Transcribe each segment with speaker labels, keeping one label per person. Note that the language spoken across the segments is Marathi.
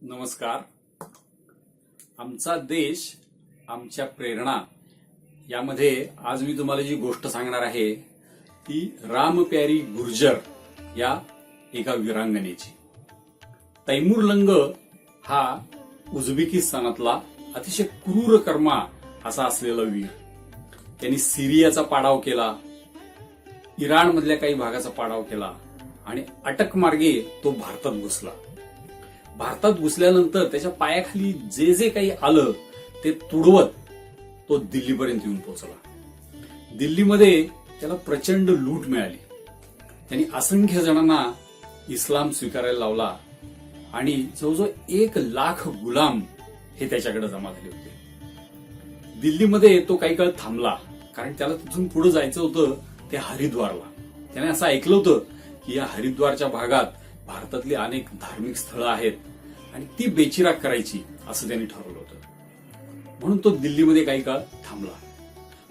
Speaker 1: नमस्कार. आमचा देश आमच्या प्रेरणा यामध्ये आज मी तुम्हाला जी गोष्ट सांगणार आहे ती रामप्यारी गुर्जर या एका वीरांगनेची. तैमूरलंग हा उझबेकिस्तानातला अतिशय क्रूर कर्मा असा असलेला वीर. त्यांनी सिरियाचा पाडाव केला, इराण मधल्या काही भागाचा पाडाव केला आणि अटक मार्गे तो भारतात घुसला. भारतात घुसल्यानंतर त्याच्या पायाखाली जे जे काही आलं ते तुडवत तो दिल्लीपर्यंत येऊन पोहोचला. दिल्लीमध्ये त्याला प्रचंड लूट मिळाली. त्यांनी असंख्य जणांना इस्लाम स्वीकारायला लावला आणि जवळजवळ 1,00,000 गुलाम हे त्याच्याकडे जमा झाले होते. दिल्लीमध्ये तो काही काळ थांबला, कारण त्याला तिथून पुढे जायचं होतं ते हरिद्वारला. त्याने असं ऐकलं होतं की या हरिद्वारच्या भागात भारतातली अनेक धार्मिक स्थळं आहेत आणि ती बेचिराग करायची असं त्यांनी ठरवलं होतं. म्हणून तो दिल्लीमध्ये काही काळ थांबला.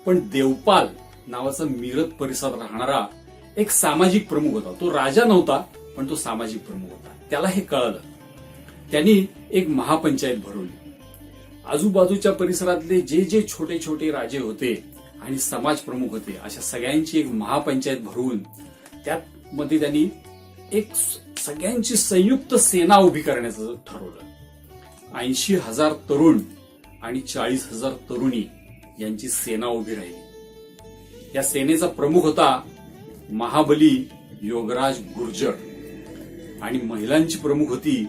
Speaker 1: पण देवपाल नावाचा मीरत परिसरात राहणारा एक सामाजिक प्रमुख होता. तो राजा नव्हता, पण तो सामाजिक प्रमुख होता. त्याला हे कळलं. त्यांनी एक महापंचायत भरवली. आजूबाजूच्या परिसरातले जे जे छोटे छोटे राजे होते आणि समाज प्रमुख होते अशा सगळ्यांची एक महापंचायत भरवून त्यामध्ये त्यांनी एक सगळ्यांची संयुक्त सेना उभी करण्याचं ठरवलं. 80,000 तरुण आणि 40,000 तरुणी यांची सेना उभी राहिली. या सेनेचा प्रमुख होता महाबली योगराज गुर्जर आणि महिलांची प्रमुख होती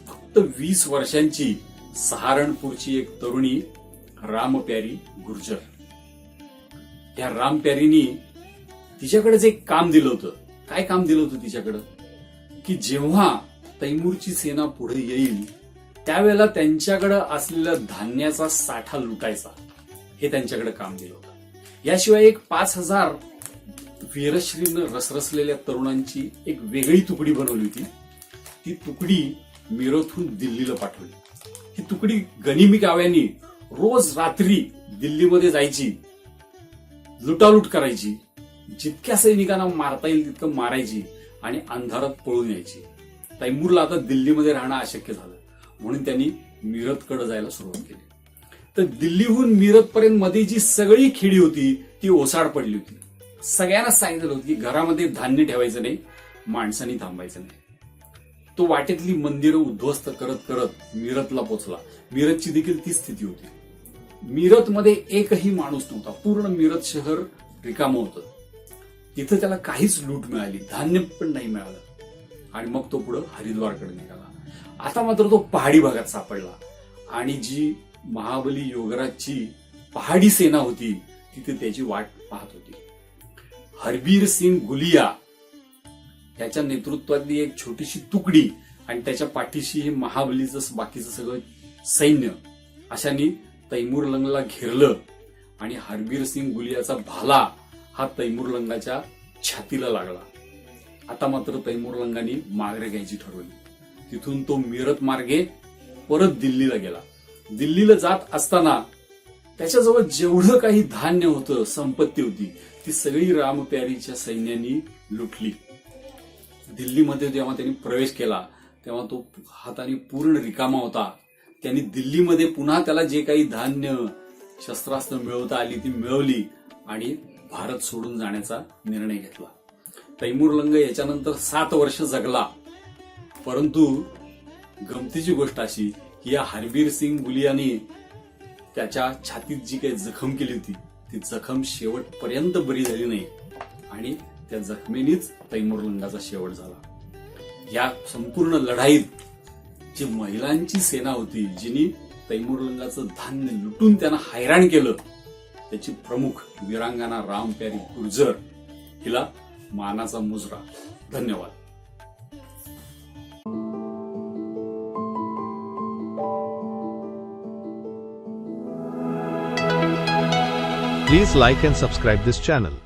Speaker 1: फक्त 20 वर्षांची सहारणपूरची एक तरुणी रामप्यारी गुर्जर. या रामप्यारीनी तिच्याकडेच एक काम दिलं होतं. काय काम दिलं होतं तिच्याकडं? की जेव्हा तैमूरची सेना पुढे येईल त्यावेळेला त्यांच्याकडे असलेला धान्याचा साठा लुटायचा, हे त्यांच्याकडे काम दिलं होतं. याशिवाय एक 5,000 वीरश्रीनं रसरसलेल्या तरुणांची एक वेगळी तुकडी बनवली होती. ती तुकडी मिरतहून दिल्लीला पाठवली. ही तुकडी गनिमी काव्यांनी रोज रात्री दिल्लीमध्ये जायची, लुटालूट करायची, जितक्या सैनिकांना मारता येईल तितकं मारायची आणि अंधारात पळून यायची. तैमूरला आता दिल्लीमध्ये राहणं अशक्य झालं, म्हणून त्यांनी मिरतकडे जायला सुरुवात केली. तर दिल्लीहून मिरतपर्यंत मध्ये जी सगळी खेडी होती ती ओसाड पडली होती. सगळ्यांना सांगितलं होतं की घरामध्ये धान्य ठेवायचं नाही, माणसांनी थांबायचं नाही. तो वाटेतली मंदिरं उद्ध्वस्त करत करत मिरतला पोहोचला. मिरतची देखील ती स्थिती होती. मिरतमध्ये एकही माणूस नव्हता. पूर्ण मिरत शहर रिकामं होतं. तिथं त्याला काहीच लूट मिळाली, धान्य पण नाही मिळालं. आणि मग तो पुढे हरिद्वारकडे निघाला. आता मात्र तो पहाडी भागात सापडला आणि जी महाबली योगराजची पहाडी सेना होती तिथे त्याची वाट पाहत होती. हरबीर सिंग गुलिया त्याच्या नेतृत्वातली एक छोटीशी तुकडी आणि त्याच्या पाठीशी हे महाबलीचं बाकीचं सगळं सैन्य अशांनी तैमूरलंगला घेरलं आणि हरबीर सिंग गुलियाचा भाला हा तैमूरलंगाच्या छातीला लागला. आता मात्र तैमूरलंगाने माघार घ्यायची ठरवली. तिथून तो मिरत मार्गे परत दिल्लीला गेला. दिल्लीला जात असताना त्याच्याजवळ जेवढं काही धान्य होतं, संपत्ती होती, ती सगळी रामप्यारीच्या सैन्यानी लुटली. दिल्लीमध्ये जेव्हा त्यांनी प्रवेश केला तेव्हा तो हाताने पूर्ण रिकामा होता. त्यांनी दिल्लीमध्ये पुन्हा त्याला जे काही धान्य शस्त्रास्त्र मिळवता आली ती मिळवली आणि भारत सोडून जाण्याचा निर्णय घेतला. तैमूरलंग याच्यानंतर 7 वर्ष जगला. परंतु गमतीची गोष्ट अशी की या हरबीर सिंग गुलियाने त्याच्या छातीत जी काही जखम केली होती ती जखम शेवटपर्यंत बरी झाली नाही आणि त्या जखमेनीच तैमूरलंगाचा शेवट झाला. या संपूर्ण लढाईत जी महिलांची सेना होती जिनी तैमूरलंगाचं धान्य लुटून त्यांना हैराण केलं, त्याची प्रमुख वीरांगना रामप्यारी गुर्जर हिला मानाचा मुजरा. धन्यवाद.
Speaker 2: Please like and subscribe this channel.